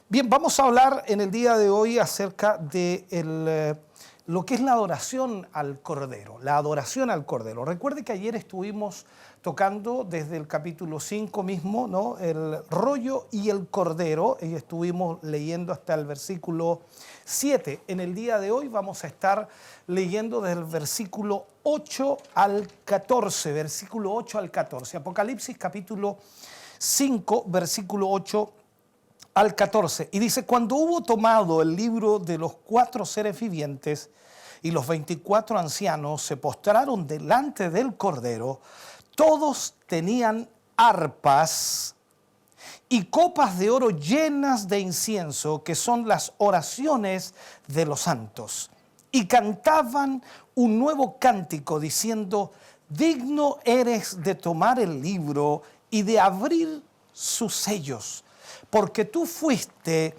Bien, vamos a hablar en el día de hoy acerca de lo que es la adoración al Cordero, la adoración al Cordero. Recuerde que ayer estuvimos tocando desde el capítulo 5 mismo, ¿no? El rollo y el Cordero, y estuvimos leyendo hasta el versículo 7. En el día de hoy vamos a estar leyendo desde el versículo 8 al 14, versículo 8 al 14. Apocalipsis capítulo 5, versículo 8 al 14, y dice: cuando hubo tomado el libro de los 4 seres vivientes y los 24 ancianos se postraron delante del Cordero, todos tenían arpas y copas de oro llenas de incienso, que son las oraciones de los santos, y cantaban un nuevo cántico diciendo: digno eres de tomar el libro y de abrir sus sellos, porque tú fuiste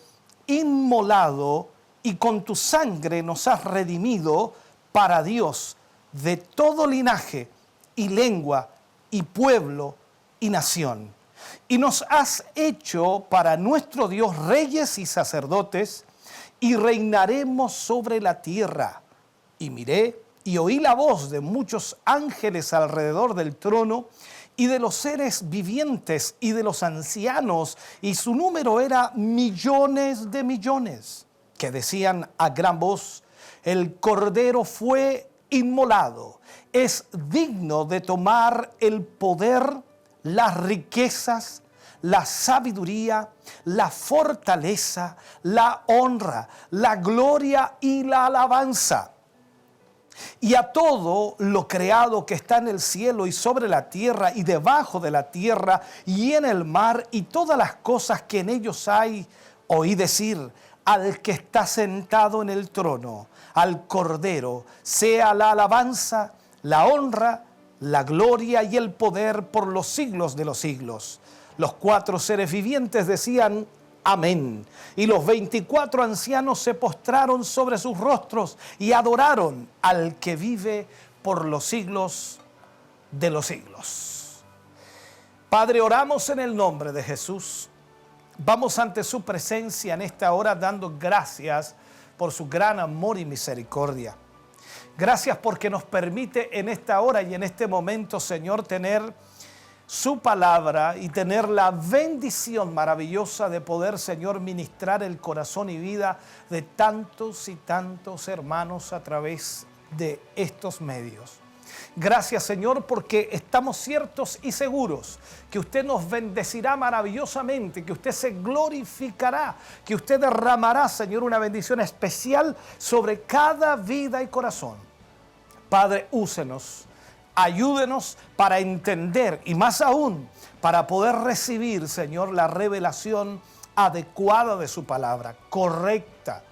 inmolado y con tu sangre nos has redimido para Dios de todo linaje y lengua y pueblo y nación. Y nos has hecho para nuestro Dios reyes y sacerdotes, y reinaremos sobre la tierra. Y miré y oí la voz de muchos ángeles alrededor del trono, y de los seres vivientes y de los ancianos, y su número era millones de millones, que decían a gran voz: el Cordero fue inmolado, es digno de tomar el poder, las riquezas, la sabiduría, la fortaleza, la honra, la gloria y la alabanza. Y a todo lo creado que está en el cielo y sobre la tierra y debajo de la tierra y en el mar y todas las cosas que en ellos hay, oí decir al que está sentado en el trono, al Cordero, sea la alabanza, la honra, la gloria y el poder por los siglos de los siglos. Los 4 seres vivientes decían: amén. Y los 24 ancianos se postraron sobre sus rostros y adoraron al que vive por los siglos de los siglos. Padre, oramos en el nombre de Jesús. Vamos ante su presencia en esta hora dando gracias por su gran amor y misericordia. Gracias porque nos permite en esta hora y en este momento, Señor, tener su palabra y tener la bendición maravillosa de poder, Señor, ministrar el corazón y vida de tantos y tantos hermanos a través de estos medios. Gracias, Señor, porque estamos ciertos y seguros que usted nos bendecirá maravillosamente, que usted se glorificará, que usted derramará, Señor, una bendición especial sobre cada vida y corazón. Padre, úsenos. Ayúdenos para entender y más aún para poder recibir, Señor, la revelación adecuada de su palabra, correcta.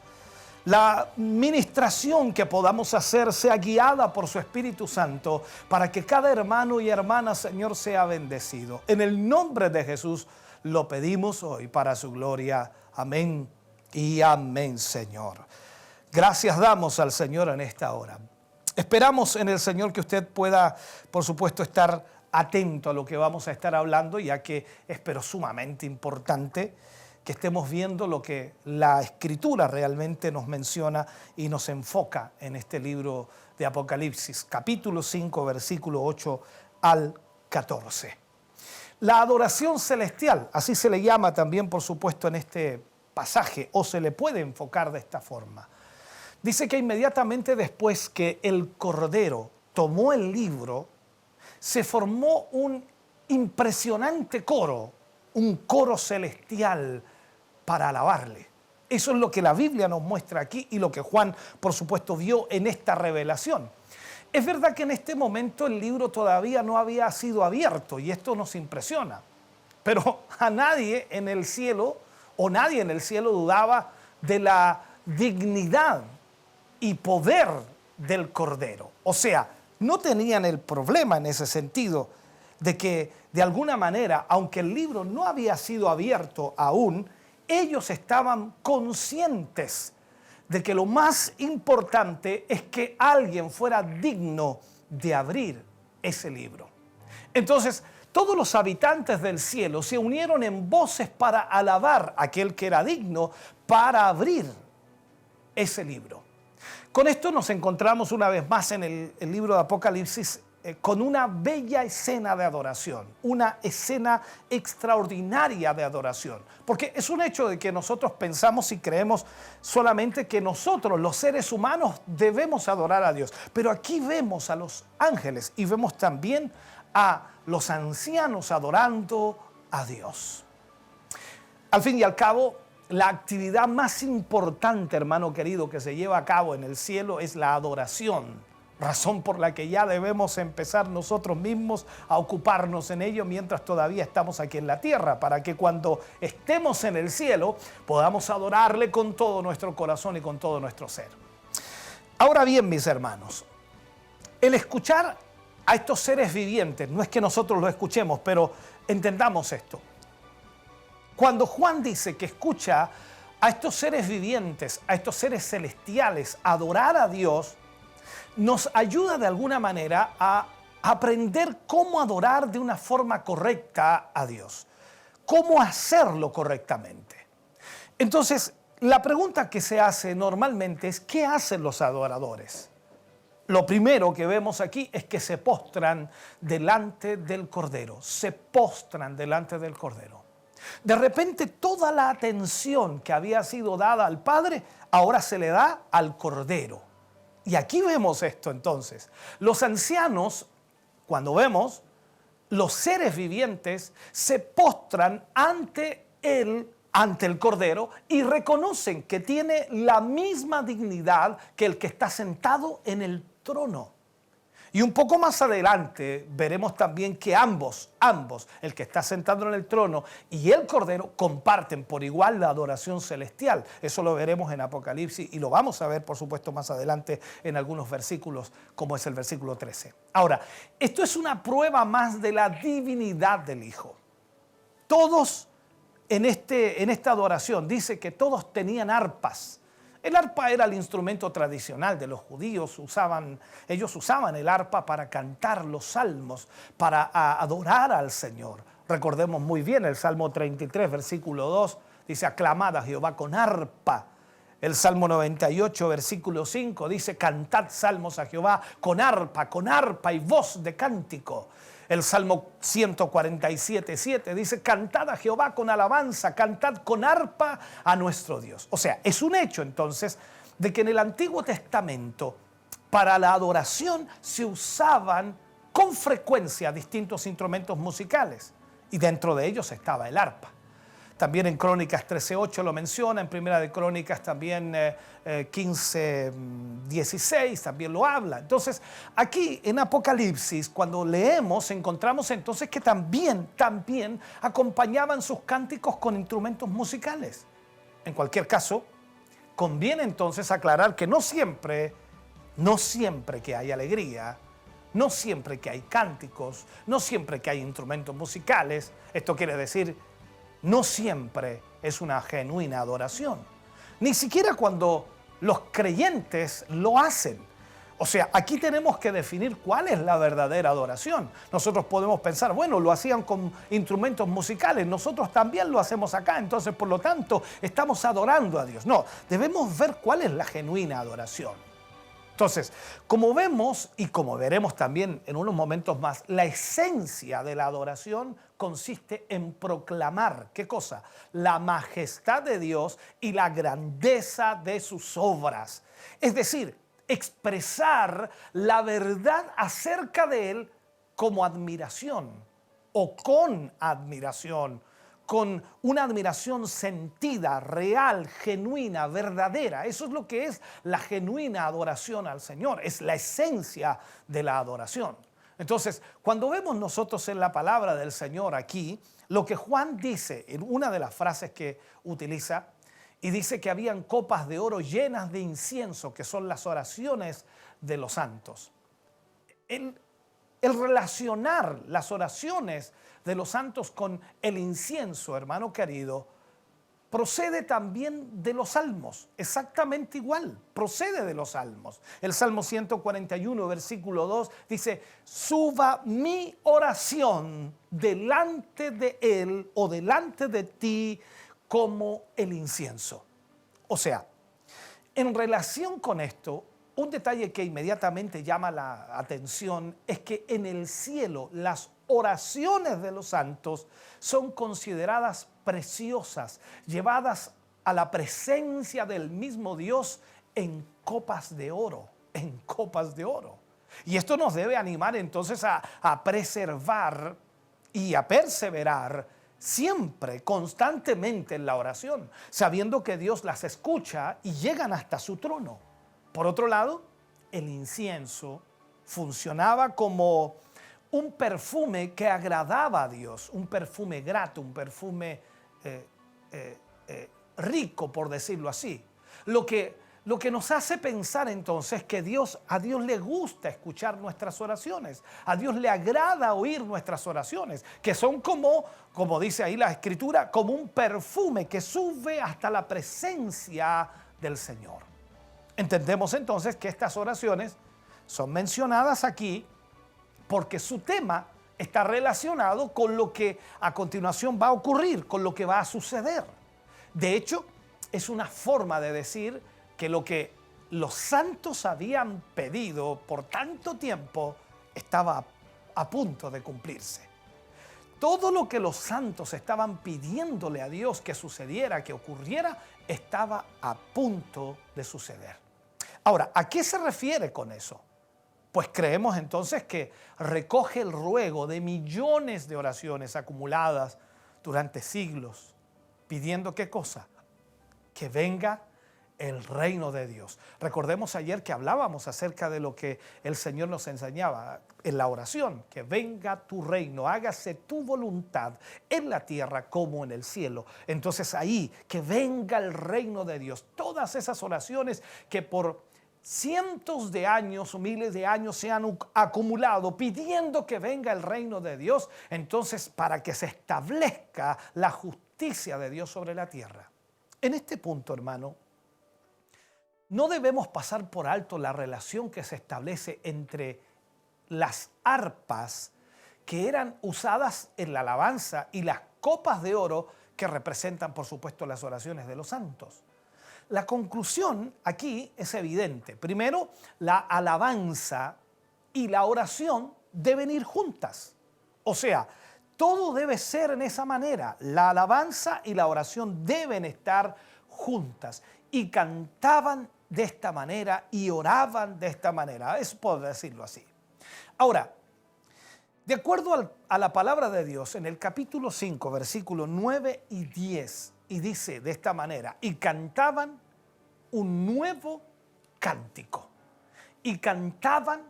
La ministración que podamos hacer sea guiada por su Espíritu Santo para que cada hermano y hermana, Señor, sea bendecido. En el nombre de Jesús lo pedimos hoy para su gloria. Amén y amén, Señor. Gracias damos al Señor en esta hora. Esperamos en el Señor que usted pueda, por supuesto, estar atento a lo que vamos a estar hablando, ya que es pero sumamente importante que estemos viendo lo que la Escritura realmente nos menciona y nos enfoca en este libro de Apocalipsis, capítulo 5, versículo 8 al 14. La adoración celestial, así se le llama también, por supuesto, en este pasaje, o se le puede enfocar de esta forma. Dice que inmediatamente después que el Cordero tomó el libro, se formó un impresionante coro, un coro celestial para alabarle. Eso es lo que la Biblia nos muestra aquí y lo que Juan, por supuesto, vio en esta revelación. Es verdad que en este momento el libro todavía no había sido abierto y esto nos impresiona, pero a nadie en el cielo, o nadie en el cielo dudaba de la dignidad y poder del Cordero. O sea, no tenían el problema en ese sentido de que de alguna manera, aunque el libro no había sido abierto aún, ellos estaban conscientes de que lo más importante es que alguien fuera digno de abrir ese libro. Entonces, todos los habitantes del cielo se unieron en voces para alabar a aquel que era digno para abrir ese libro. Con esto nos encontramos una vez más en el libro de Apocalipsis con una bella escena de adoración, una escena extraordinaria de adoración. Porque es un hecho de que nosotros pensamos y creemos solamente que nosotros, los seres humanos, debemos adorar a Dios. Pero aquí vemos a los ángeles y vemos también a los ancianos adorando a Dios. Al fin y al cabo, la actividad más importante, hermano querido, que se lleva a cabo en el cielo es la adoración. Razón por la que ya debemos empezar nosotros mismos a ocuparnos en ello mientras todavía estamos aquí en la tierra, para que cuando estemos en el cielo podamos adorarle con todo nuestro corazón y con todo nuestro ser. Ahora bien, mis hermanos, el escuchar a estos seres vivientes, no es que nosotros lo escuchemos, pero entendamos esto. Cuando Juan dice que escucha a estos seres vivientes, a estos seres celestiales, adorar a Dios, nos ayuda de alguna manera a aprender cómo adorar de una forma correcta a Dios, cómo hacerlo correctamente. Entonces, la pregunta que se hace normalmente es, ¿qué hacen los adoradores? Lo primero que vemos aquí es que se postran delante del Cordero, se postran delante del Cordero. De repente toda la atención que había sido dada al Padre, ahora se le da al Cordero. Y aquí vemos esto entonces. Los ancianos, cuando vemos, los seres vivientes se postran ante el Cordero y reconocen que tiene la misma dignidad que el que está sentado en el trono. Y un poco más adelante veremos también que ambos, el que está sentado en el trono y el Cordero, comparten por igual la adoración celestial. Eso lo veremos en Apocalipsis y lo vamos a ver, por supuesto, más adelante en algunos versículos, como es el versículo 13. Ahora, esto es una prueba más de la divinidad del Hijo. Todos en esta adoración, dice que todos tenían arpas. El arpa era el instrumento tradicional de los judíos, ellos usaban el arpa para cantar los salmos, para adorar al Señor. Recordemos muy bien el Salmo 33, versículo 2, dice, aclamad a Jehová con arpa. El Salmo 98, versículo 5, dice, cantad salmos a Jehová con arpa y voz de cántico. El Salmo 147, 7 dice, cantad a Jehová con alabanza, cantad con arpa a nuestro Dios. O sea, es un hecho entonces de que en el Antiguo Testamento para la adoración se usaban con frecuencia distintos instrumentos musicales y dentro de ellos estaba el arpa. También en Crónicas 13:8 lo menciona, en Primera de Crónicas también 15:16 también lo habla. Entonces, aquí en Apocalipsis, cuando leemos, encontramos entonces que también acompañaban sus cánticos con instrumentos musicales. En cualquier caso, conviene entonces aclarar que no siempre que hay alegría, no siempre que hay cánticos, no siempre que hay instrumentos musicales, esto quiere decir no siempre es una genuina adoración. Ni siquiera cuando los creyentes lo hacen. O sea, aquí tenemos que definir cuál es la verdadera adoración. Nosotros podemos pensar, bueno, lo hacían con instrumentos musicales, nosotros también lo hacemos acá, entonces por lo tanto estamos adorando a Dios. No, debemos ver cuál es la genuina adoración. Entonces, como vemos y como veremos también en unos momentos más, la esencia de la adoración consiste en proclamar, ¿qué cosa? La majestad de Dios y la grandeza de sus obras. Es decir, expresar la verdad acerca de Él como admiración o con admiración, con una admiración sentida, real, genuina, verdadera. Eso es lo que es la genuina adoración al Señor, es la esencia de la adoración. Entonces, cuando vemos nosotros en la palabra del Señor aquí, lo que Juan dice en una de las frases que utiliza, y dice que habían copas de oro llenas de incienso, que son las oraciones de los santos. El relacionar las oraciones de los santos con el incienso, hermano querido, procede también de los salmos, exactamente igual, procede de los salmos. El Salmo 141, versículo 2 dice, suba mi oración delante de él o delante de ti como el incienso. O sea, en relación con esto, un detalle que inmediatamente llama la atención es que en el cielo las oraciones de los santos son consideradas preciosas, llevadas a la presencia del mismo Dios en copas de oro, en copas de oro. Y esto nos debe animar entonces a preservar y a perseverar siempre, constantemente en la oración, sabiendo que Dios las escucha y llegan hasta su trono. Por otro lado, el incienso funcionaba como un perfume que agradaba a Dios, un perfume grato, un perfume rico, por decirlo así. Lo que nos hace pensar entonces que a Dios le gusta escuchar nuestras oraciones, a Dios le agrada oír nuestras oraciones, que son como dice ahí la Escritura, como un perfume que sube hasta la presencia del Señor. Entendemos entonces que estas oraciones son mencionadas aquí porque su tema está relacionado con lo que a continuación va a ocurrir, con lo que va a suceder. De hecho, es una forma de decir que lo que los santos habían pedido por tanto tiempo estaba a punto de cumplirse. Todo lo que los santos estaban pidiéndole a Dios que sucediera, que ocurriera, estaba a punto de suceder. Ahora, ¿a qué se refiere con eso? Pues creemos entonces que recoge el ruego de millones de oraciones acumuladas durante siglos, pidiendo ¿qué cosa? Que venga el reino de Dios. Recordemos ayer que hablábamos acerca de lo que el Señor nos enseñaba en la oración, que venga tu reino, hágase tu voluntad en la tierra como en el cielo. Entonces ahí, que venga el reino de Dios. Todas esas oraciones que por cientos de años o miles de años se han acumulado pidiendo que venga el reino de Dios, entonces para que se establezca la justicia de Dios sobre la tierra. En este punto, hermano, no debemos pasar por alto la relación que se establece entre las arpas que eran usadas en la alabanza y las copas de oro que representan, por supuesto, las oraciones de los santos. La conclusión aquí es evidente. Primero, la alabanza y la oración deben ir juntas. O sea, todo debe ser en esa manera. La alabanza y la oración deben estar juntas. Y cantaban de esta manera y oraban de esta manera. Es por decirlo así. Ahora, de acuerdo a la palabra de Dios, en el capítulo 5, versículos 9 y 10, y dice de esta manera, y cantaban un nuevo cántico. Y cantaban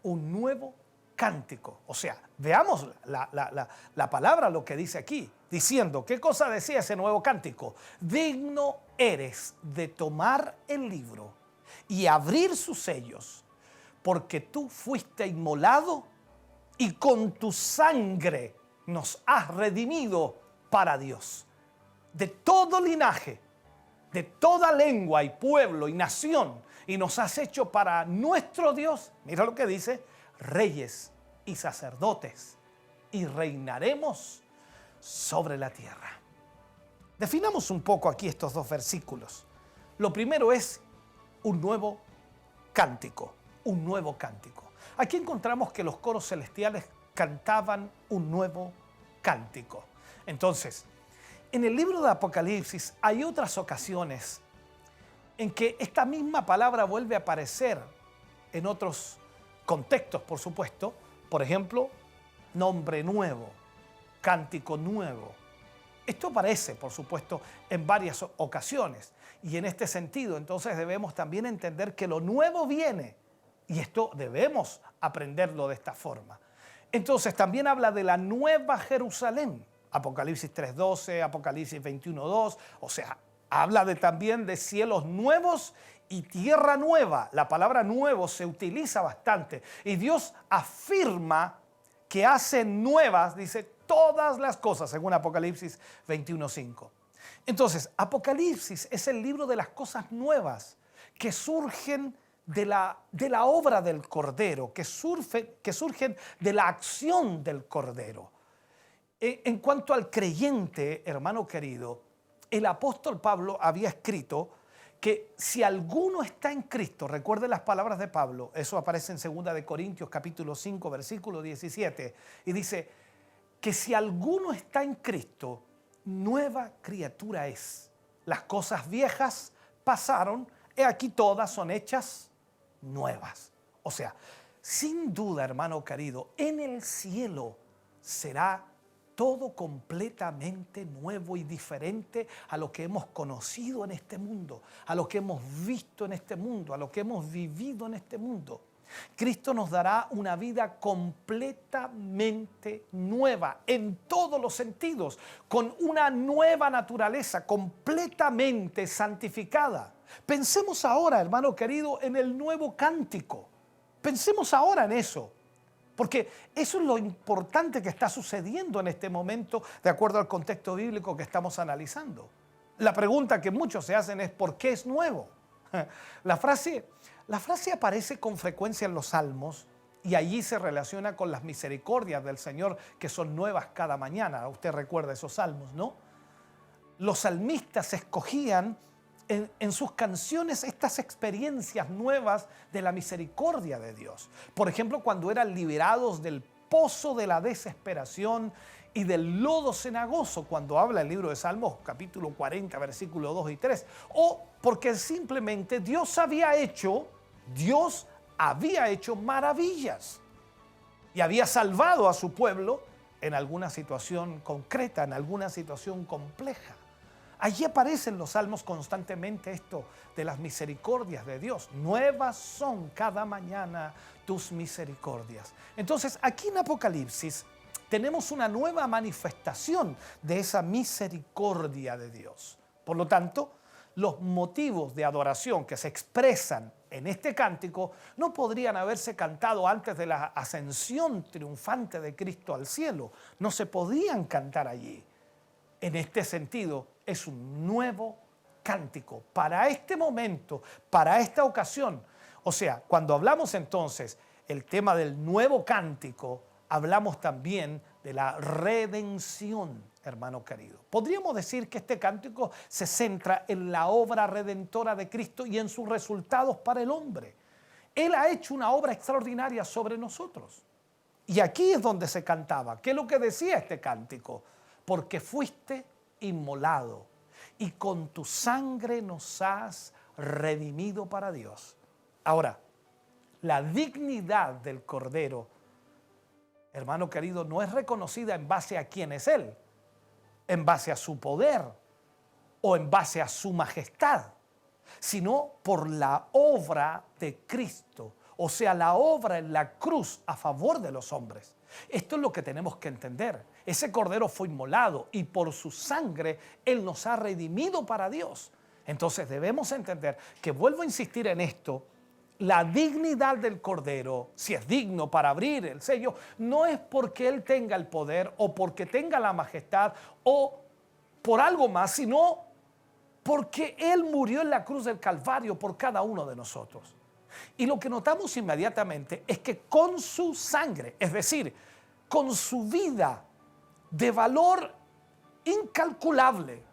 un nuevo cántico. O sea, veamos la palabra, lo que dice aquí, diciendo, ¿qué cosa decía ese nuevo cántico? Digno eres de tomar el libro y abrir sus sellos, porque tú fuiste inmolado y con tu sangre nos has redimido para Dios. De todo linaje, de toda lengua y pueblo y nación, y nos has hecho para nuestro Dios, mira lo que dice, reyes y sacerdotes, y reinaremos sobre la tierra. Definamos un poco aquí estos dos versículos. Lo primero es un nuevo cántico, un nuevo cántico. Aquí encontramos que los coros celestiales cantaban un nuevo cántico. Entonces, en el libro de Apocalipsis hay otras ocasiones en que esta misma palabra vuelve a aparecer en otros contextos, por supuesto. Por ejemplo, nombre nuevo, cántico nuevo. Esto aparece, por supuesto, en varias ocasiones. Y en este sentido, entonces debemos también entender que lo nuevo viene. Y esto debemos aprenderlo de esta forma. Entonces también habla de la nueva Jerusalén. Apocalipsis 3:12, Apocalipsis 21:2. O sea, habla también de cielos nuevos y tierra nueva. La palabra nuevo se utiliza bastante. Y Dios afirma que hace nuevas, dice, todas las cosas, según Apocalipsis 21:5. Entonces, Apocalipsis es el libro de las cosas nuevas que surgen de la obra del Cordero, que surgen de la acción del Cordero. En cuanto al creyente, hermano querido, el apóstol Pablo había escrito que si alguno está en Cristo, recuerde las palabras de Pablo, eso aparece en 2 de Corintios capítulo 5, versículo 17, y dice que si alguno está en Cristo, nueva criatura es. Las cosas viejas pasaron, he aquí todas son hechas nuevas. O sea, sin duda, hermano querido, en el cielo será todo completamente nuevo y diferente a lo que hemos conocido en este mundo, a lo que hemos visto en este mundo, a lo que hemos vivido en este mundo. Cristo nos dará una vida completamente nueva en todos los sentidos, con una nueva naturaleza completamente santificada. Pensemos ahora, hermano querido, en el nuevo cántico. Pensemos ahora en eso. Porque eso es lo importante que está sucediendo en este momento de acuerdo al contexto bíblico que estamos analizando. La pregunta que muchos se hacen es ¿por qué es nuevo? La frase aparece con frecuencia en los Salmos y allí se relaciona con las misericordias del Señor que son nuevas cada mañana. Usted recuerda esos salmos, ¿no? Los salmistas escogían en sus canciones estas experiencias nuevas de la misericordia de Dios. Por ejemplo, cuando eran liberados del pozo de la desesperación y del lodo cenagoso, cuando habla el libro de Salmos, capítulo 40, versículos 2 y 3. O porque simplemente Dios había hecho maravillas y había salvado a su pueblo en alguna situación concreta, en alguna situación compleja. Allí aparecen los salmos constantemente esto de las misericordias de Dios. Nuevas son cada mañana tus misericordias. Entonces, aquí en Apocalipsis tenemos una nueva manifestación de esa misericordia de Dios. Por lo tanto, los motivos de adoración que se expresan en este cántico no podrían haberse cantado antes de la ascensión triunfante de Cristo al cielo. No se podían cantar allí. En este sentido, es un nuevo cántico para este momento, para esta ocasión. O sea, cuando hablamos entonces el tema del nuevo cántico, hablamos también de la redención, hermano querido. Podríamos decir que este cántico se centra en la obra redentora de Cristo y en sus resultados para el hombre. Él ha hecho una obra extraordinaria sobre nosotros. Y aquí es donde se cantaba. ¿Qué es lo que decía este cántico? Porque fuiste inmolado y con tu sangre nos has redimido para Dios. Ahora, la dignidad del Cordero, hermano querido, no es reconocida en base a quién es Él, en base a su poder o en base a su majestad, sino por la obra de Cristo, o sea, la obra en la cruz a favor de los hombres. Esto es lo que tenemos que entender. Ese Cordero fue inmolado y por su sangre Él nos ha redimido para Dios. Entonces debemos entender que, vuelvo a insistir en esto, la dignidad del Cordero, si es digno para abrir el sello, no es porque Él tenga el poder o porque tenga la majestad o por algo más, sino porque Él murió en la cruz del Calvario por cada uno de nosotros. Y lo que notamos inmediatamente es que con su sangre, es decir, con su vida de valor incalculable,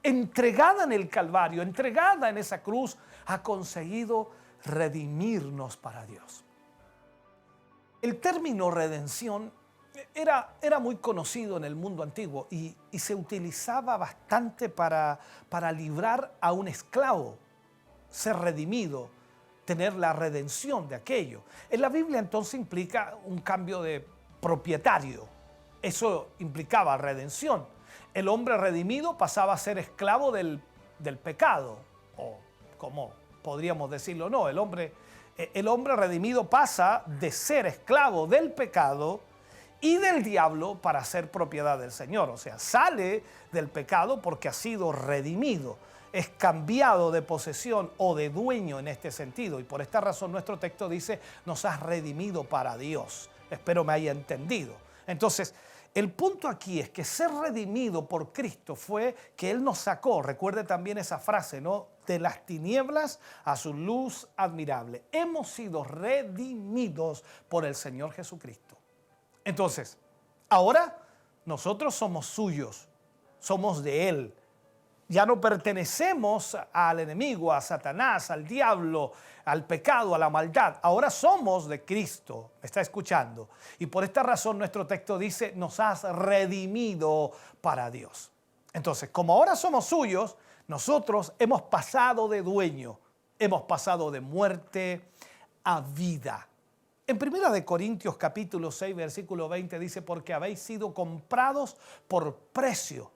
entregada en el Calvario, entregada en esa cruz, ha conseguido redimirnos para Dios. El término redención era muy conocido en el mundo antiguo y se utilizaba bastante para librar a un esclavo, ser redimido, tener la redención de aquello. En la Biblia entonces implica un cambio de propietario. Eso implicaba redención. El hombre redimido pasaba a ser esclavo del pecado, o como podríamos decirlo, no, el hombre redimido pasa de ser esclavo del pecado y del diablo para ser propiedad del Señor. O sea, sale del pecado porque ha sido redimido. Es cambiado de posesión o de dueño en este sentido. Y por esta razón nuestro texto dice, nos has redimido para Dios. Espero me haya entendido. Entonces, El punto aquí es que ser redimido por Cristo fue que Él nos sacó, recuerde también esa frase, ¿no? De las tinieblas a su luz admirable. Hemos sido redimidos por el Señor Jesucristo. Entonces, ahora nosotros somos suyos, somos de Él. Ya no pertenecemos al enemigo, a Satanás, al diablo, al pecado, a la maldad. Ahora somos de Cristo. ¿Me está escuchando? Y por esta razón nuestro texto dice, nos has redimido para Dios. Entonces, como ahora somos suyos, nosotros hemos pasado de dueño, hemos pasado de muerte a vida. En 1 Corintios capítulo 6, versículo 20 dice, porque habéis sido comprados por precio.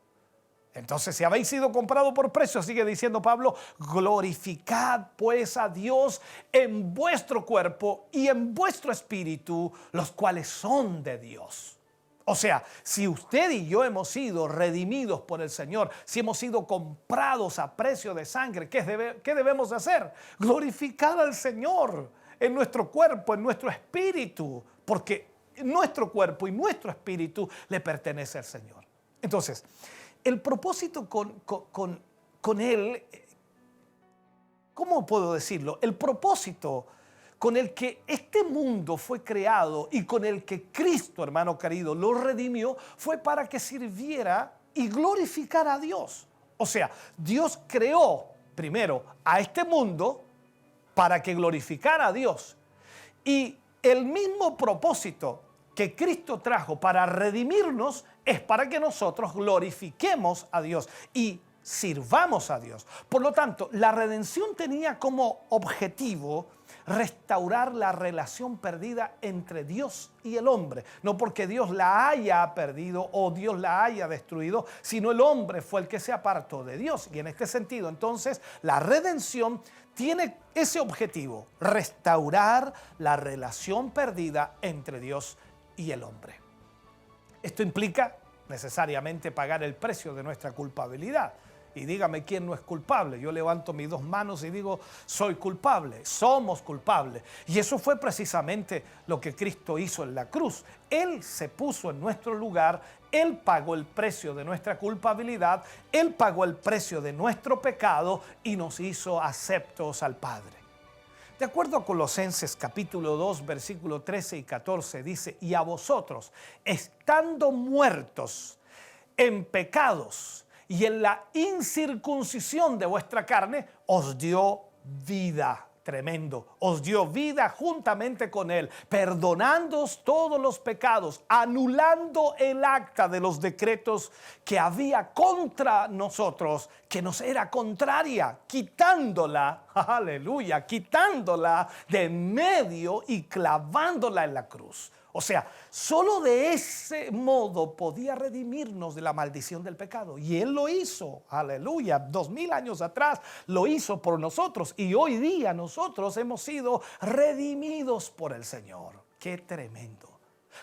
Entonces, si habéis sido comprados por precio, sigue diciendo Pablo, glorificad pues a Dios en vuestro cuerpo y en vuestro espíritu, los cuales son de Dios. O sea, si usted y yo hemos sido redimidos por el Señor, si hemos sido comprados a precio de sangre, ¿qué debemos hacer? Glorificar al Señor en nuestro cuerpo, en nuestro espíritu, porque nuestro cuerpo y nuestro espíritu le pertenece al Señor. Entonces, el propósito con Él, ¿cómo puedo decirlo? El propósito con el que este mundo fue creado y con el que Cristo, hermano querido, lo redimió, fue para que sirviera y glorificara a Dios. O sea, Dios creó primero a este mundo para que glorificara a Dios. Y el mismo propósito que Cristo trajo para redimirnos es para que nosotros glorifiquemos a Dios y sirvamos a Dios. Por lo tanto, la redención tenía como objetivo restaurar la relación perdida entre Dios y el hombre. No porque Dios la haya perdido o Dios la haya destruido, sino el hombre fue el que se apartó de Dios. Y en este sentido, entonces, la redención tiene ese objetivo, restaurar la relación perdida entre Dios y el hombre. Esto implica necesariamente pagar el precio de nuestra culpabilidad. Y dígame quién no es culpable. Yo levanto mis dos manos y digo, soy culpable, somos culpables. Y eso fue precisamente lo que Cristo hizo en la cruz. Él se puso en nuestro lugar, Él pagó el precio de nuestra culpabilidad, Él pagó el precio de nuestro pecado y nos hizo aceptos al Padre. De acuerdo a Colosenses capítulo 2, versículo 13 y 14, dice, y a vosotros, estando muertos en pecados y en la incircuncisión de vuestra carne, os dio vida. Tremendo. Os dio vida juntamente con Él, perdonándoos todos los pecados, anulando el acta de los decretos que había contra nosotros, que nos era contraria, quitándola, aleluya, quitándola de medio y clavándola en la cruz. O sea, solo de ese modo podía redimirnos de la maldición del pecado. Y Él lo hizo, aleluya, 2000 años atrás lo hizo por nosotros. Y hoy día nosotros hemos sido redimidos por el Señor. ¡Qué tremendo!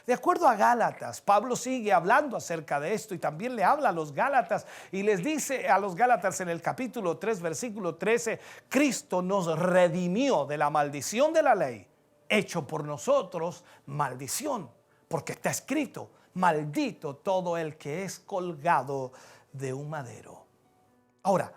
De acuerdo a Gálatas, Pablo sigue hablando acerca de esto y también le habla a los Gálatas y les dice a los Gálatas en el capítulo 3, versículo 13, Cristo nos redimió de la maldición de la ley, hecho por nosotros maldición, porque está escrito, maldito todo el que es colgado de un madero. Ahora,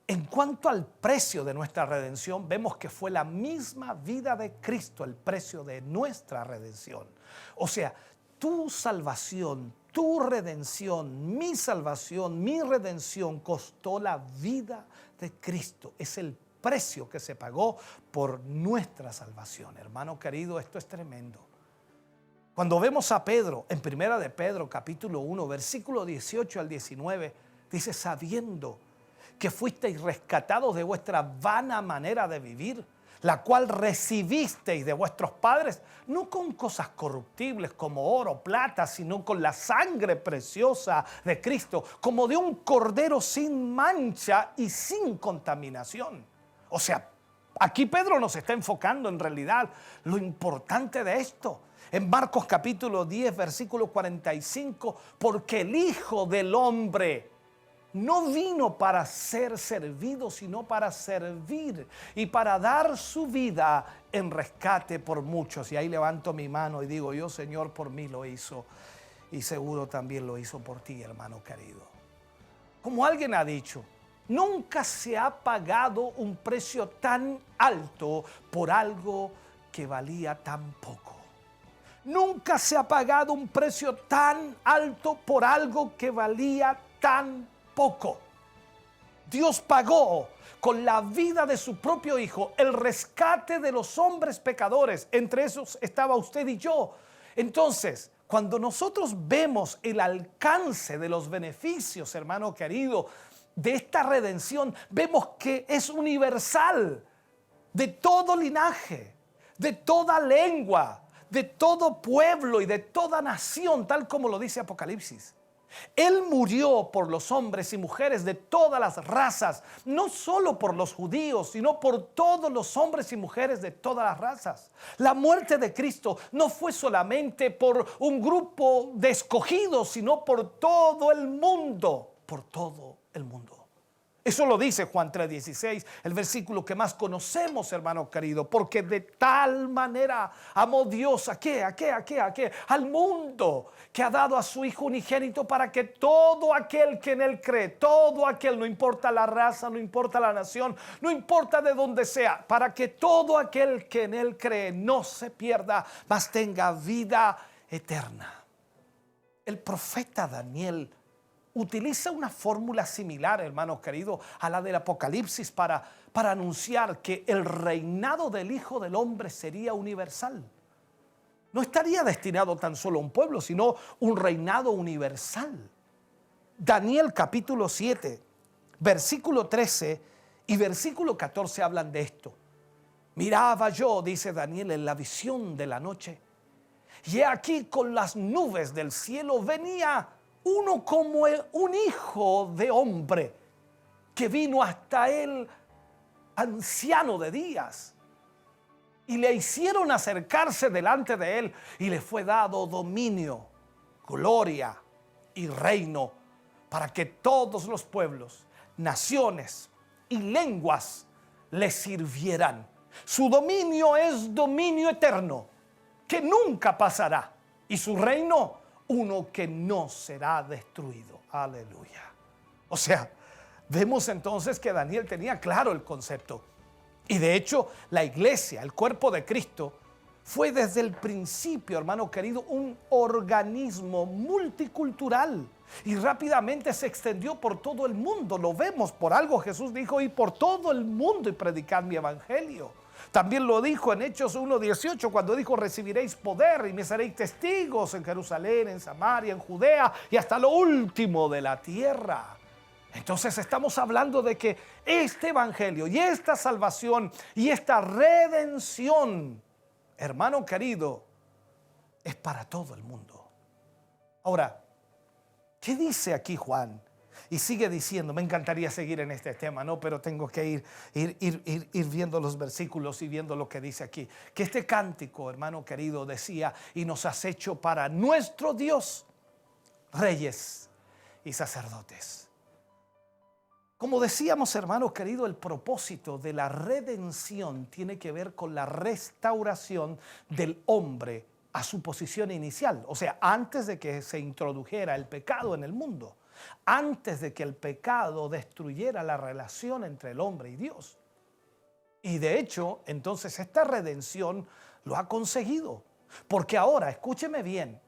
en cuanto al precio de nuestra redención, vemos que fue la misma vida de Cristo el precio de nuestra redención. O sea, tu salvación, tu redención, mi salvación, mi redención costó la vida de Cristo. Es el precio que se pagó por nuestra salvación. Hermano querido, esto es tremendo. Cuando vemos a Pedro, en 1 de Pedro, capítulo 1, versículo 18 al 19, dice, sabiendo que fuisteis rescatados de vuestra vana manera de vivir, la cual recibisteis de vuestros padres, no con cosas corruptibles como oro, plata, sino con la sangre preciosa de Cristo, como de un cordero sin mancha y sin contaminación. O sea, aquí Pedro nos está enfocando en realidad lo importante de esto. En Marcos capítulo 10, versículo 45, porque el Hijo del Hombre no vino para ser servido, sino para servir y para dar su vida en rescate por muchos. Y ahí levanto mi mano y digo, yo Señor por mí lo hizo. y seguro también lo hizo por ti, hermano querido. Como alguien ha dicho, nunca se ha pagado un precio tan alto por algo que valía tan poco. Nunca se ha pagado un precio tan alto por algo que valía tan poco. Dios pagó con la vida de su propio Hijo el rescate de los hombres pecadores. Entre esos estaba usted y yo. Entonces, cuando nosotros vemos el alcance de los beneficios, hermano querido, de esta redención, vemos que es universal, de todo linaje, de toda lengua, de todo pueblo y de toda nación, tal como lo dice Apocalipsis. Él murió por los hombres y mujeres de todas las razas, no solo por los judíos, sino por todos los hombres y mujeres de todas las razas. La muerte de Cristo no fue solamente por un grupo de escogidos, sino por todo el mundo, por todo el mundo. Eso lo dice Juan 3:16, el versículo que más conocemos, hermano querido, porque de tal manera amó Dios ¿a qué? Al mundo, que ha dado a su Hijo unigénito para que todo aquel que en Él cree, todo aquel, no importa la raza, no importa la nación, no importa de dónde sea, para que todo aquel que en Él cree no se pierda, mas tenga vida eterna. El profeta Daniel utiliza una fórmula similar, hermano querido, a la del Apocalipsis para anunciar que el reinado del Hijo del Hombre sería universal. No estaría destinado tan solo a un pueblo, sino un reinado universal. Daniel capítulo 7, versículo 13 y versículo 14 hablan de esto. Miraba yo, dice Daniel, en la visión de la noche, y he aquí con las nubes del cielo venía uno como un hijo de hombre, que vino hasta él anciano de días, y le hicieron acercarse delante de él, y le fue dado dominio, gloria y reino, para que todos los pueblos, naciones y lenguas le sirvieran. Su dominio es dominio eterno, que nunca pasará, y su reino uno que no será destruido. Aleluya. O sea, vemos entonces que Daniel tenía claro el concepto. Y de hecho, la iglesia, el cuerpo de Cristo, fue desde el principio, hermano querido, un organismo multicultural. Y rápidamente se extendió por todo el mundo. Lo vemos, por algo Jesús dijo, y por todo el mundo y predicad mi evangelio. También lo dijo en Hechos 1:18, cuando dijo: recibiréis poder y me seréis testigos en Jerusalén, en Samaria, en Judea y hasta lo último de la tierra. Entonces estamos hablando de que este evangelio y esta salvación y esta redención, hermano querido, es para todo el mundo. Ahora, ¿qué dice aquí Juan? Y sigue diciendo, me encantaría seguir en este tema, ¿no? Pero tengo que ir viendo los versículos y viendo lo que dice aquí. Que este cántico, hermano querido, decía: y nos has hecho para nuestro Dios reyes y sacerdotes. Como decíamos, hermano querido, el propósito de la redención tiene que ver con la restauración del hombre a su posición inicial. O sea, antes de que se introdujera el pecado en el mundo. Antes de que el pecado destruyera la relación entre el hombre y Dios. Y de hecho, entonces esta redención lo ha conseguido. Porque ahora, escúcheme bien,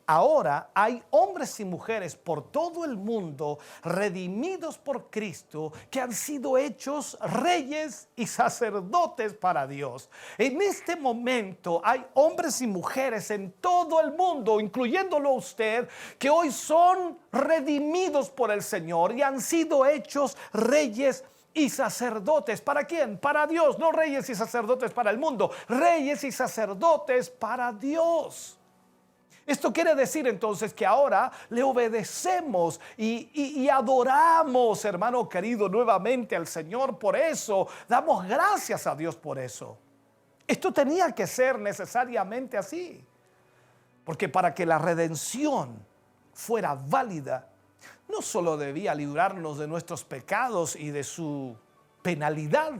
ahora hay hombres y mujeres por todo el mundo redimidos por Cristo, que han sido hechos reyes y sacerdotes para Dios. En este momento hay hombres y mujeres en todo el mundo, incluyéndolo a usted, que hoy son redimidos por el Señor y han sido hechos reyes y sacerdotes. ¿Para quién? Para Dios. No reyes y sacerdotes para el mundo, reyes y sacerdotes para Dios. Esto quiere decir entonces que ahora le obedecemos y adoramos, hermano querido, nuevamente al Señor. Por eso damos gracias a Dios por eso. Esto tenía que ser necesariamente así, porque para que la redención fuera válida, no solo debía librarnos de nuestros pecados y de su penalidad,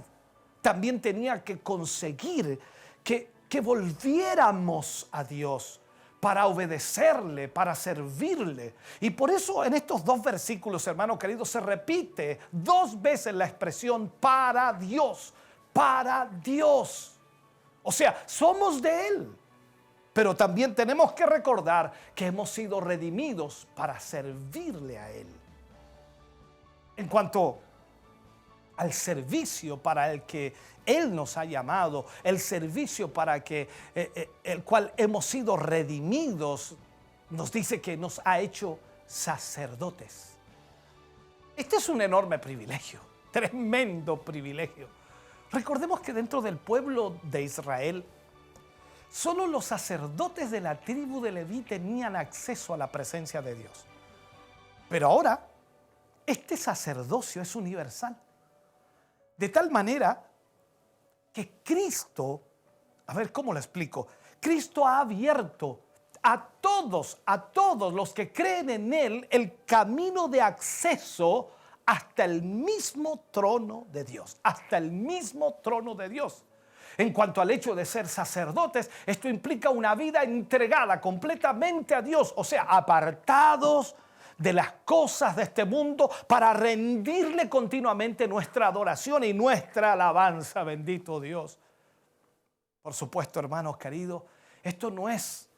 también tenía que conseguir que volviéramos a Dios para obedecerle, para servirle. Y por eso en estos dos versículos, hermano querido, se repite 2 veces la expresión para Dios, para Dios. O sea, somos de Él, pero también tenemos que recordar que hemos sido redimidos para servirle a Él. En cuanto al servicio para el que Él nos ha llamado, el servicio para el cual hemos sido redimidos, nos dice que nos ha hecho sacerdotes. Este es un enorme privilegio, tremendo privilegio. Recordemos que dentro del pueblo de Israel, solo los sacerdotes de la tribu de Leví tenían acceso a la presencia de Dios. Pero ahora, este sacerdocio es universal. De tal manera que Cristo, a ver cómo lo explico, Cristo ha abierto a todos los que creen en Él el camino de acceso hasta el mismo trono de Dios, hasta el mismo trono de Dios. En cuanto al hecho de ser sacerdotes, esto implica una vida entregada completamente a Dios, o sea, apartados de las cosas de este mundo para rendirle continuamente nuestra adoración y nuestra alabanza, bendito Dios. Por supuesto, hermanos queridos, esto no es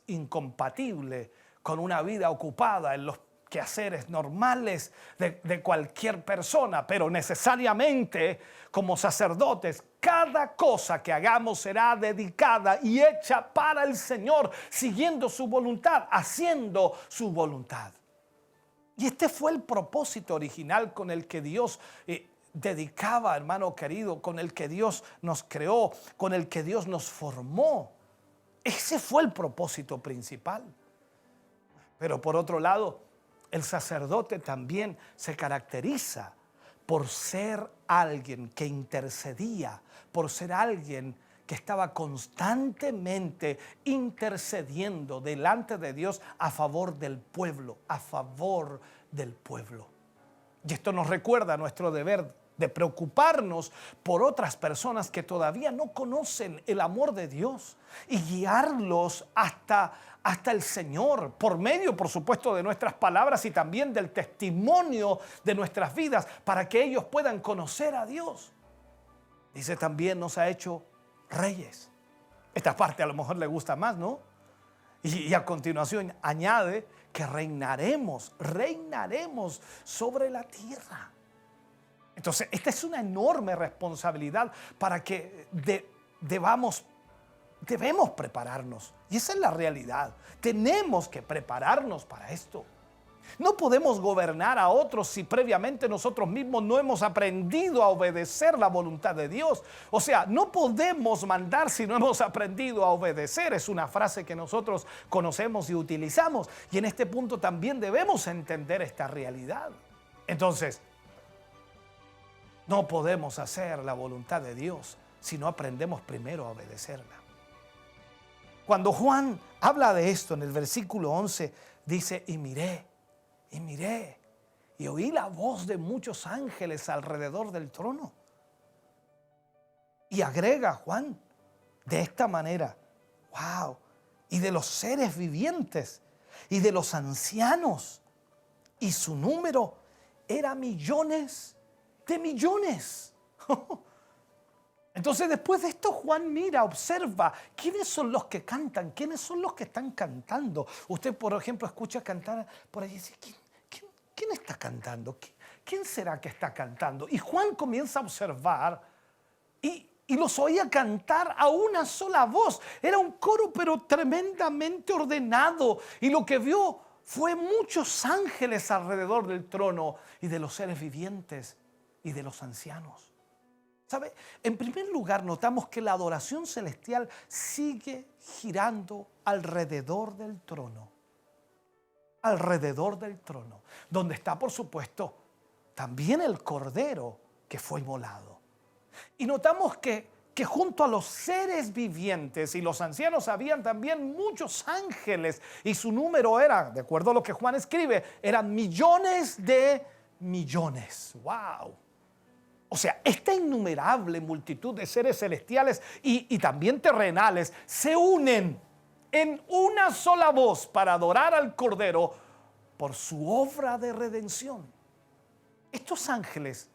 incompatible con una vida ocupada en los quehaceres normales de cualquier persona, pero necesariamente como sacerdotes, cada cosa que hagamos será dedicada y hecha para el Señor, siguiendo su voluntad, haciendo su voluntad. Y este fue el propósito original con el que Dios dedicaba, hermano querido, con el que Dios nos creó, con el que Dios nos formó. Ese fue el propósito principal. Pero por otro lado, el sacerdote también se caracteriza por ser alguien que intercedía, por ser alguien que estaba constantemente intercediendo delante de Dios a favor del pueblo, a favor del pueblo. Y esto nos recuerda nuestro deber de preocuparnos por otras personas que todavía no conocen el amor de Dios y guiarlos hasta el Señor, por medio, por supuesto, de nuestras palabras y también del testimonio de nuestras vidas, para que ellos puedan conocer a Dios. Dice también, nos ha hecho reyes. Esta parte a lo mejor le gusta más, ¿no? Y a continuación añade que reinaremos sobre la tierra. Entonces, esta es una enorme responsabilidad para que debemos prepararnos. Y esa es la realidad. Tenemos que prepararnos para esto. No podemos gobernar a otros si previamente nosotros mismos no hemos aprendido a obedecer la voluntad de Dios. O sea, no podemos mandar si no hemos aprendido a obedecer. Es una frase que nosotros conocemos y utilizamos. Y en este punto también debemos entender esta realidad. Entonces, no podemos hacer la voluntad de Dios si no aprendemos primero a obedecerla. Cuando Juan habla de esto en el versículo 11, dice, y miré, y oí la voz de muchos ángeles alrededor del trono. Y agrega Juan de esta manera, wow, y de los seres vivientes y de los ancianos, y su número era millones de millones. Entonces, después de esto, Juan mira, observa quiénes son los que cantan, quiénes son los que están cantando. Usted, por ejemplo, escucha cantar por allí y dice, ¿quién está cantando? ¿Quién será que está cantando? Y Juan comienza a observar y los oía cantar a una sola voz. Era un coro, pero tremendamente ordenado. Y lo que vio fue muchos ángeles alrededor del trono y de los seres vivientes y de los ancianos. ¿Sabe? En primer lugar, notamos que la adoración celestial sigue girando alrededor del trono. Alrededor del trono, donde está, por supuesto, también el Cordero que fue inmolado. Y notamos que junto a los seres vivientes y los ancianos habían también muchos ángeles, y su número era, de acuerdo a lo que Juan escribe, eran millones de millones. ¡Wow! O sea, esta innumerable multitud de seres celestiales y también terrenales se unen en una sola voz para adorar al Cordero por su obra de redención. Estos ángeles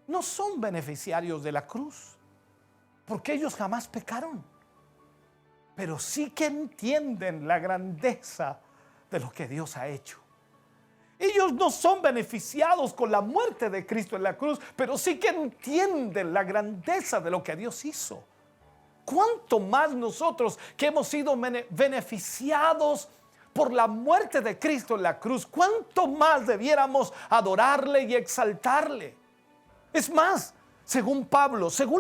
no son beneficiarios de la cruz, porque ellos jamás pecaron, pero sí que entienden la grandeza de lo que Dios ha hecho. Ellos no son beneficiados con la muerte de Cristo en la cruz, pero sí que entienden la grandeza de lo que Dios hizo. ¿Cuánto más nosotros que hemos sido beneficiados por la muerte de Cristo en la cruz? ¿Cuánto más debiéramos adorarle y exaltarle? Es más, según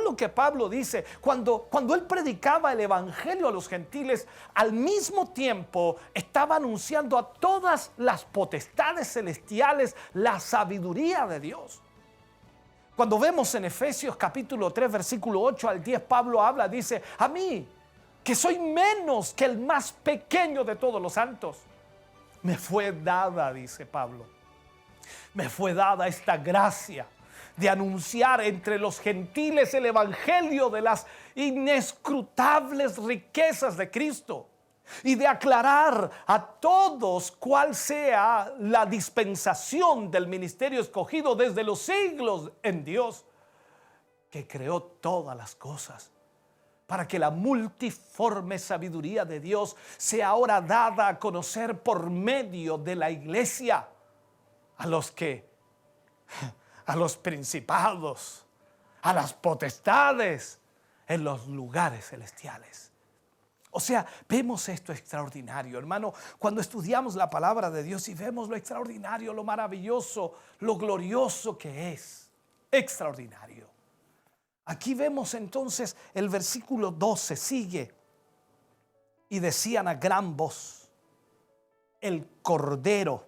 lo que Pablo dice, cuando él predicaba el evangelio a los gentiles, al mismo tiempo estaba anunciando a todas las potestades celestiales la sabiduría de Dios. Cuando vemos en Efesios capítulo 3, versículo 8 al 10, Pablo dice, a mí, que soy menos que el más pequeño de todos los santos, me fue dada, dice Pablo, me fue dada esta gracia de anunciar entre los gentiles el evangelio de las inescrutables riquezas de Cristo y de aclarar a todos cuál sea la dispensación del ministerio escogido desde los siglos en Dios, que creó todas las cosas, para que la multiforme sabiduría de Dios sea ahora dada a conocer por medio de la iglesia a los principados, a las potestades en los lugares celestiales. O sea, vemos esto extraordinario, hermano, cuando estudiamos la palabra de Dios y vemos lo extraordinario, lo maravilloso, lo glorioso que es. Extraordinario. Aquí vemos entonces el versículo 12, sigue. Y decían a gran voz, el Cordero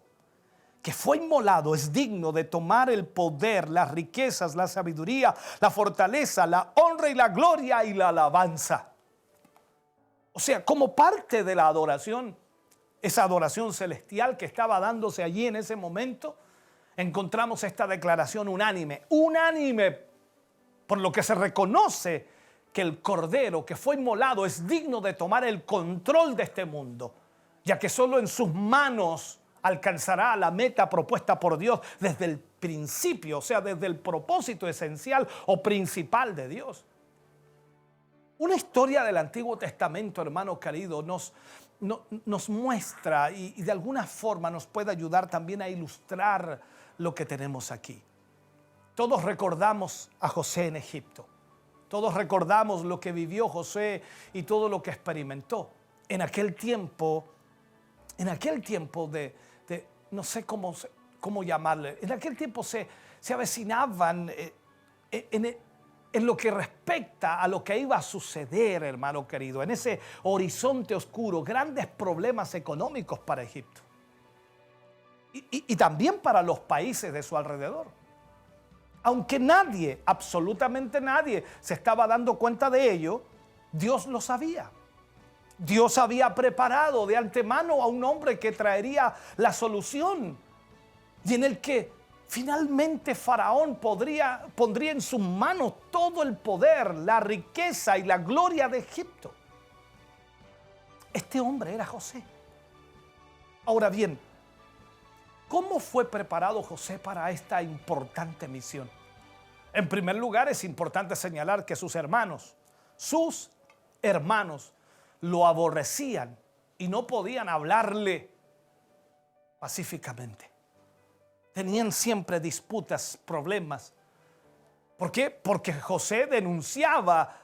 que fue inmolado es digno de tomar el poder, las riquezas, la sabiduría, la fortaleza, la honra y la gloria y la alabanza. O sea, como parte de la adoración, esa adoración celestial que estaba dándose allí en ese momento, encontramos esta declaración unánime, por lo que se reconoce que el Cordero que fue inmolado es digno de tomar el control de este mundo, ya que solo en sus manos alcanzará la meta propuesta por Dios desde el principio, o sea, desde el propósito esencial o principal de Dios. Una historia del Antiguo Testamento, hermano querido, nos muestra y de alguna forma nos puede ayudar también a ilustrar lo que tenemos aquí. Todos recordamos a José en Egipto. Todos recordamos lo que vivió José y todo lo que experimentó. En aquel tiempo de no sé cómo llamarle, en aquel tiempo se avecinaban en lo que respecta a lo que iba a suceder, hermano querido, en ese horizonte oscuro, grandes problemas económicos para Egipto y también para los países de su alrededor. Aunque nadie, absolutamente nadie, se estaba dando cuenta de ello, Dios lo sabía. Dios había preparado de antemano a un hombre que traería la solución y en el que finalmente Faraón pondría en sus manos todo el poder, la riqueza y la gloria de Egipto. Este hombre era José. Ahora bien, ¿cómo fue preparado José para esta importante misión? En primer lugar, es importante señalar que sus hermanos lo aborrecían y no podían hablarle pacíficamente. Tenían siempre disputas, problemas. ¿Por qué? Porque José denunciaba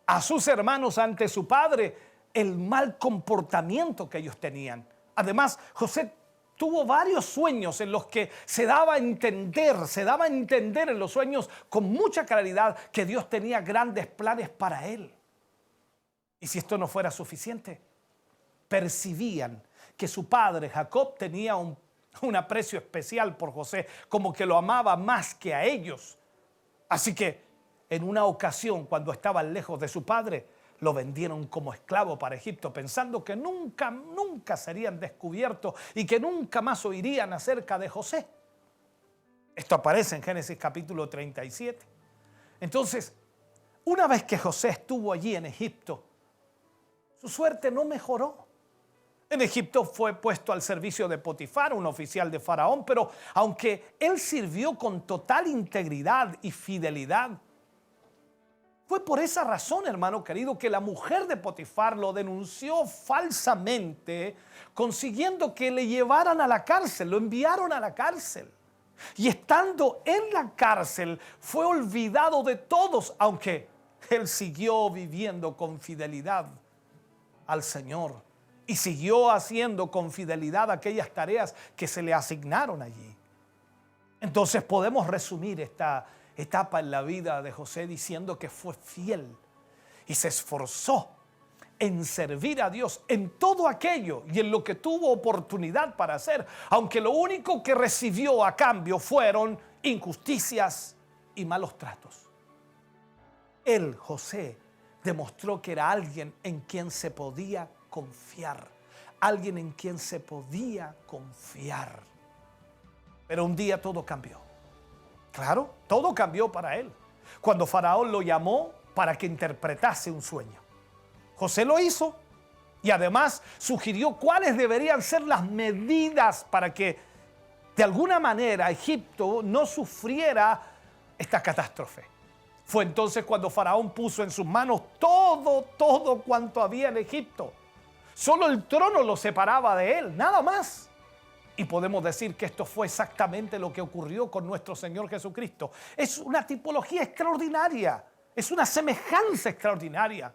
a sus hermanos ante su padre el mal comportamiento que ellos tenían. Además, José tuvo varios sueños en los que se daba a entender en los sueños con mucha claridad que Dios tenía grandes planes para él. Y si esto no fuera suficiente, percibían que su padre Jacob tenía un aprecio especial por José, como que lo amaba más que a ellos. Así que en una ocasión, cuando estaban lejos de su padre, lo vendieron como esclavo para Egipto, pensando que nunca serían descubiertos y que nunca más oirían acerca de José. Esto aparece en Génesis capítulo 37. Entonces, una vez que José estuvo allí en Egipto, Su suerte no mejoró. En Egipto fue puesto al servicio de Potifar, un oficial de Faraón, pero aunque él sirvió con total integridad y fidelidad, fue por esa razón, hermano querido, que la mujer de Potifar lo denunció falsamente, consiguiendo que le llevaran a la cárcel, lo enviaron a la cárcel. Y estando en la cárcel, fue olvidado de todos, aunque él siguió viviendo con fidelidad al Señor y siguió haciendo con fidelidad aquellas tareas que se le asignaron allí. Entonces podemos resumir esta etapa en la vida de José diciendo que fue fiel y se esforzó en servir a Dios en todo aquello y en lo que tuvo oportunidad para hacer, aunque lo único que recibió a cambio fueron injusticias y malos tratos. Él, José, demostró que era alguien en quien se podía confiar, alguien en quien se podía confiar. Pero un día todo cambió. Claro, todo cambió para él. Cuando Faraón lo llamó para que interpretase un sueño. José lo hizo y además sugirió cuáles deberían ser las medidas para que de alguna manera Egipto no sufriera esta catástrofe. Fue entonces cuando Faraón puso en sus manos todo cuanto había en Egipto. Solo el trono lo separaba de él, nada más. Y podemos decir que esto fue exactamente lo que ocurrió con nuestro Señor Jesucristo. Es una tipología extraordinaria, es una semejanza extraordinaria.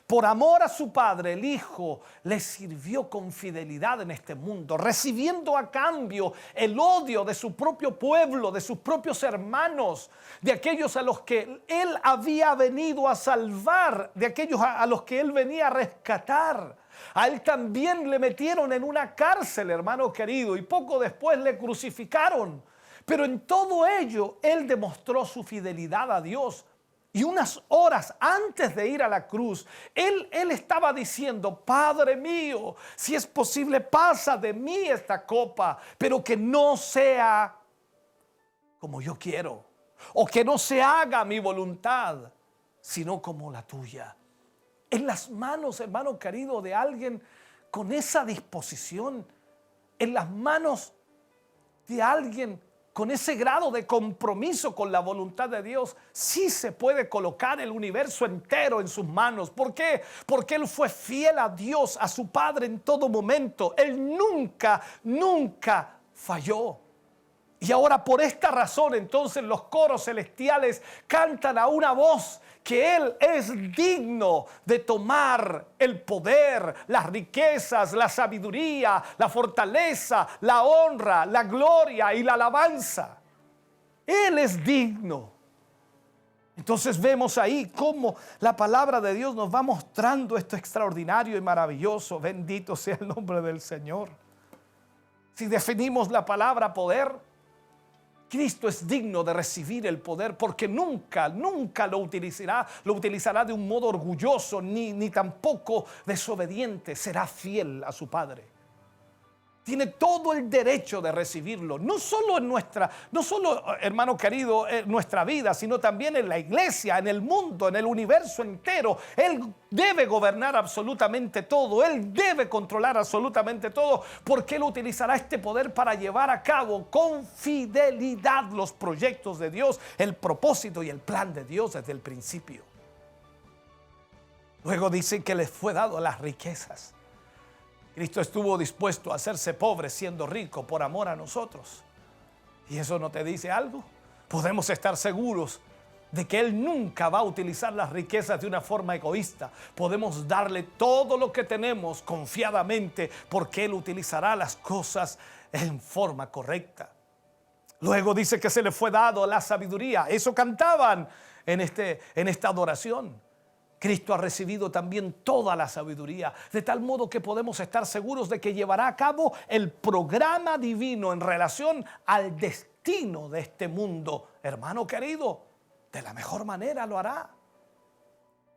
Por amor a su Padre, el Hijo le sirvió con fidelidad en este mundo, recibiendo a cambio el odio de su propio pueblo, de sus propios hermanos, de aquellos a los que Él había venido a salvar, de aquellos a los que Él venía a rescatar. A Él también le metieron en una cárcel, hermano querido, y poco después le crucificaron. Pero en todo ello, Él demostró su fidelidad a Dios. Y unas horas antes de ir a la cruz, él estaba diciendo: Padre mío, si es posible, pasa de mí esta copa, pero que no sea como yo quiero, o que no se haga mi voluntad, sino como la tuya. En las manos, hermano querido, de alguien con esa disposición, en las manos de alguien con ese grado de compromiso con la voluntad de Dios, sí se puede colocar el universo entero en sus manos. ¿Por qué? Porque Él fue fiel a Dios, a su Padre en todo momento. Él nunca falló. Y ahora por esta razón entonces los coros celestiales cantan a una voz que Él es digno de tomar el poder, las riquezas, la sabiduría, la fortaleza, la honra, la gloria y la alabanza. Él es digno. Entonces vemos ahí cómo la palabra de Dios nos va mostrando esto extraordinario y maravilloso. Bendito sea el nombre del Señor. Si definimos la palabra poder, Cristo es digno de recibir el poder porque nunca lo utilizará de un modo orgulloso ni tampoco desobediente. Será fiel a su Padre. Tiene todo el derecho de recibirlo, no solo hermano querido, en nuestra vida, sino también en la iglesia, en el mundo, en el universo entero. Él debe gobernar absolutamente todo, Él debe controlar absolutamente todo, porque Él utilizará este poder para llevar a cabo con fidelidad los proyectos de Dios, el propósito y el plan de Dios desde el principio. Luego dice que les fue dado las riquezas. Cristo estuvo dispuesto a hacerse pobre siendo rico por amor a nosotros. ¿Y eso no te dice algo? Podemos estar seguros de que Él nunca va a utilizar las riquezas de una forma egoísta. Podemos darle todo lo que tenemos confiadamente porque Él utilizará las cosas en forma correcta. Luego dice que se le fue dado la sabiduría. Eso cantaban en esta adoración. Cristo ha recibido también toda la sabiduría, de tal modo que podemos estar seguros de que llevará a cabo el programa divino en relación al destino de este mundo. Hermano querido, de la mejor manera lo hará.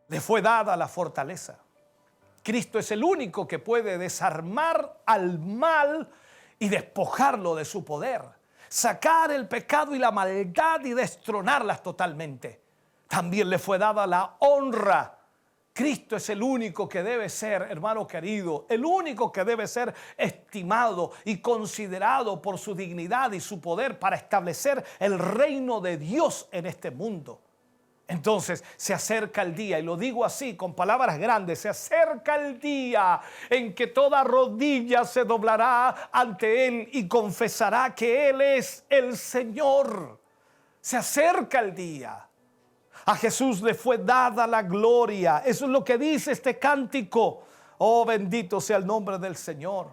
Le fue dada la fortaleza. Cristo es el único que puede desarmar al mal y despojarlo de su poder, sacar el pecado y la maldad y destronarlas totalmente. También le fue dada la honra Cristo es el único que debe ser, hermano querido, el único que debe ser estimado y considerado por su dignidad y su poder para establecer el reino de Dios en este mundo. Entonces se acerca el día, y lo digo así con palabras grandes, se acerca el día en que toda rodilla se doblará ante Él y confesará que Él es el Señor. Se acerca el día. A Jesús le fue dada la gloria. Eso es lo que dice este cántico. Oh, bendito sea el nombre del Señor.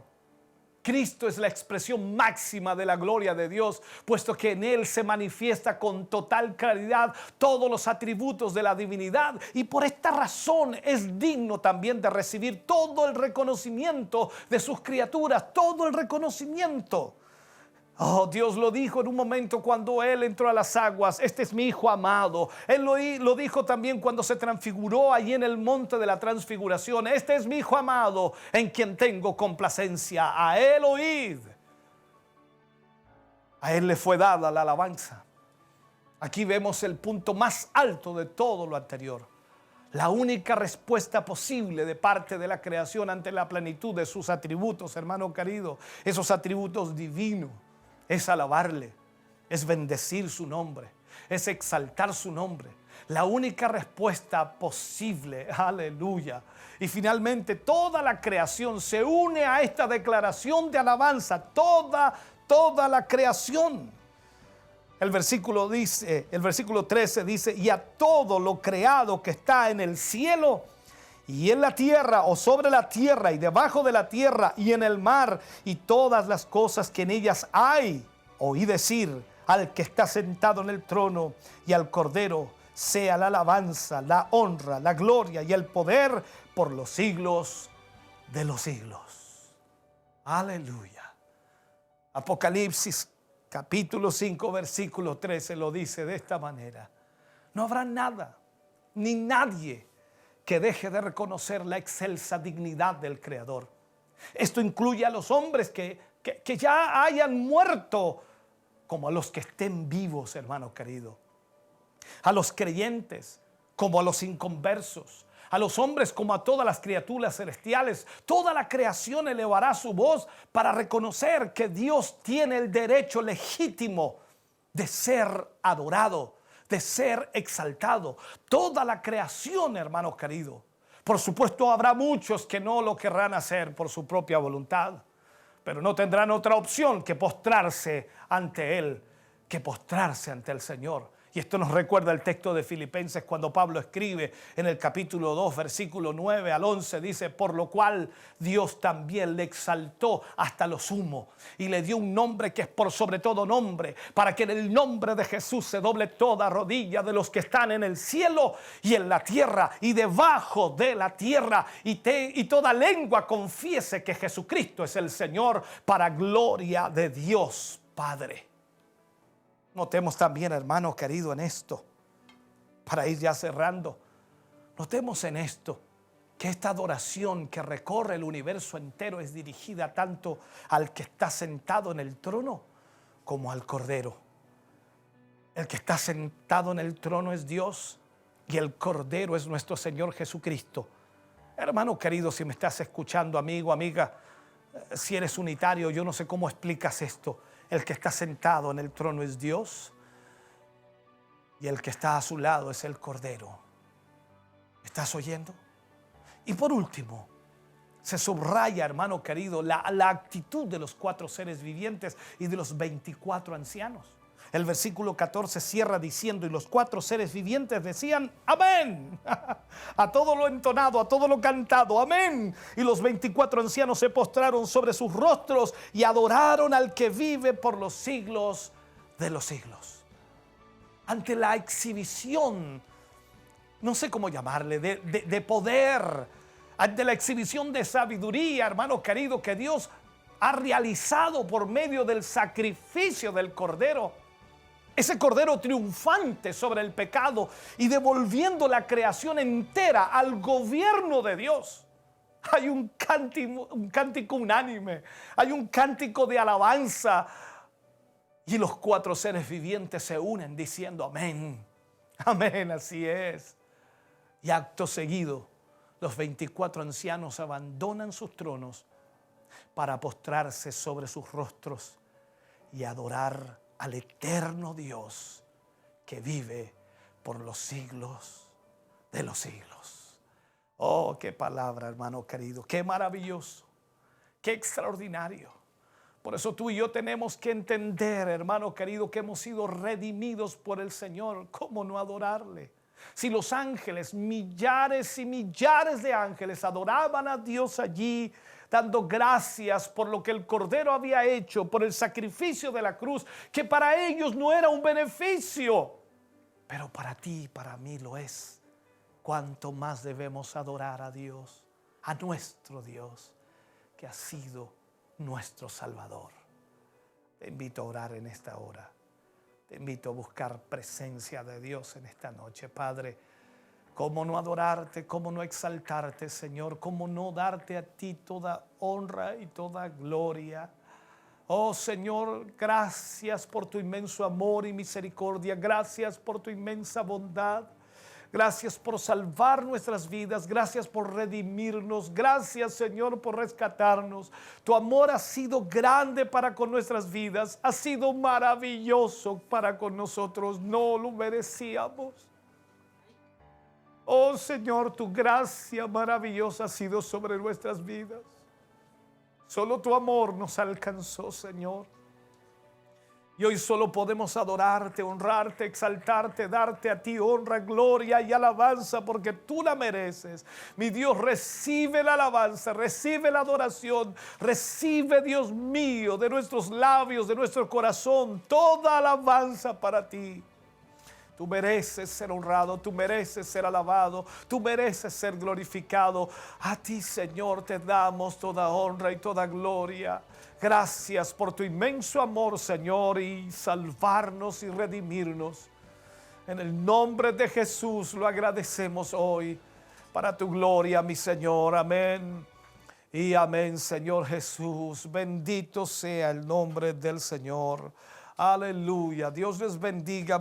Cristo es la expresión máxima de la gloria de Dios, puesto que en Él se manifiesta con total claridad todos los atributos de la divinidad, y por esta razón es digno también de recibir todo el reconocimiento de sus criaturas, todo el reconocimiento. Oh, Dios lo dijo en un momento cuando Él entró a las aguas: este es mi Hijo amado. Él lo dijo también cuando se transfiguró allí en el monte de la transfiguración: este es mi Hijo amado, en quien tengo complacencia. A Él oíd. A Él le fue dada la alabanza. Aquí vemos el punto más alto de todo lo anterior. La única respuesta posible de parte de la creación ante la plenitud de sus atributos, hermano querido, esos atributos divinos, es alabarle, es bendecir su nombre, es exaltar su nombre. La única respuesta posible, aleluya. Y finalmente toda la creación se une a esta declaración de alabanza, toda la creación. El versículo 13 dice: y a todo lo creado que está en el cielo y en la tierra, o sobre la tierra y debajo de la tierra y en el mar, y todas las cosas que en ellas hay, oí decir al que está sentado en el trono y al Cordero, sea la alabanza, la honra, la gloria y el poder por los siglos de los siglos. Aleluya. Apocalipsis capítulo 5 versículo 13 lo dice de esta manera: no habrá nada ni nadie que deje de reconocer la excelsa dignidad del Creador. Esto incluye a los hombres que ya hayan muerto, como a los que estén vivos, hermano querido, a los creyentes como a los inconversos, a los hombres como a todas las criaturas celestiales. Toda la creación elevará su voz para reconocer que Dios tiene el derecho legítimo de ser adorado, de ser exaltado. Toda la creación, hermanos queridos. Por supuesto, habrá muchos que no lo querrán hacer por su propia voluntad, pero no tendrán otra opción que postrarse ante Él, que postrarse ante el Señor. Y esto nos recuerda el texto de Filipenses cuando Pablo escribe en el capítulo 2, versículo 9 al 11, dice: por lo cual Dios también le exaltó hasta lo sumo y le dio un nombre que es por sobre todo nombre, para que en el nombre de Jesús se doble toda rodilla de los que están en el cielo y en la tierra y debajo de la tierra, y toda lengua confiese que Jesucristo es el Señor, para gloria de Dios Padre. Notemos también, hermano querido, en esto, para ir ya cerrando, notemos en esto que esta adoración que recorre el universo entero es dirigida tanto al que está sentado en el trono como al Cordero. El que está sentado en el trono es Dios y el Cordero es nuestro Señor Jesucristo. Hermano querido, si me estás escuchando, amigo, amiga, si eres unitario, yo no sé cómo explicas esto. El que está sentado en el trono es Dios y el que está a su lado es el Cordero. ¿Estás oyendo? Y por último, se subraya, hermano querido, la actitud de los 4 seres vivientes y de los 24 ancianos. El versículo 14 cierra diciendo: y los 4 seres vivientes decían amén, a todo lo entonado, a todo lo cantado, amén. Y los 24 ancianos se postraron sobre sus rostros y adoraron al que vive por los siglos de los siglos. Ante la exhibición, no sé cómo llamarle, de poder, ante la exhibición de sabiduría, hermano querido, que Dios ha realizado por medio del sacrificio del Cordero, ese Cordero triunfante sobre el pecado y devolviendo la creación entera al gobierno de Dios, hay un cántico unánime, hay un cántico de alabanza, y los 4 seres vivientes se unen diciendo amén, amén, así es. Y acto seguido, los 24 ancianos abandonan sus tronos para postrarse sobre sus rostros y adorar al eterno Dios que vive por los siglos de los siglos. Oh, qué palabra, hermano querido, qué maravilloso, qué extraordinario. Por eso tú y yo tenemos que entender, hermano querido, que hemos sido redimidos por el Señor. ¿Cómo no adorarle? Si los ángeles, millares y millares de ángeles adoraban a Dios allí, dando gracias por lo que el Cordero había hecho, por el sacrificio de la cruz, que para ellos no era un beneficio, pero para ti y para mí lo es. Cuánto más debemos adorar a Dios, a nuestro Dios, que ha sido nuestro Salvador. Te invito a orar en esta hora. Te invito a buscar presencia de Dios en esta noche. Padre, ¿cómo no adorarte? ¿Cómo no exaltarte, Señor? ¿Cómo no darte a ti toda honra y toda gloria? Oh Señor, gracias por tu inmenso amor y misericordia. Gracias por tu inmensa bondad. Gracias por salvar nuestras vidas. Gracias por redimirnos. Gracias, Señor, por rescatarnos. Tu amor ha sido grande para con nuestras vidas. Ha sido maravilloso para con nosotros. No lo merecíamos. Oh, Señor, tu gracia maravillosa ha sido sobre nuestras vidas. Solo tu amor nos alcanzó, Señor. Y hoy solo podemos adorarte, honrarte, exaltarte, darte a ti honra, gloria y alabanza porque tú la mereces. Mi Dios, recibe la alabanza, recibe la adoración, recibe, Dios mío, de nuestros labios, de nuestro corazón, toda alabanza para ti. Tú mereces ser honrado, tú mereces ser alabado, tú mereces ser glorificado. A ti, Señor, te damos toda honra y toda gloria. Gracias por tu inmenso amor, Señor, y salvarnos y redimirnos. En el nombre de Jesús lo agradecemos hoy para tu gloria, mi Señor. Amén. Y amén, Señor Jesús. Bendito sea el nombre del Señor. Aleluya. Dios les bendiga.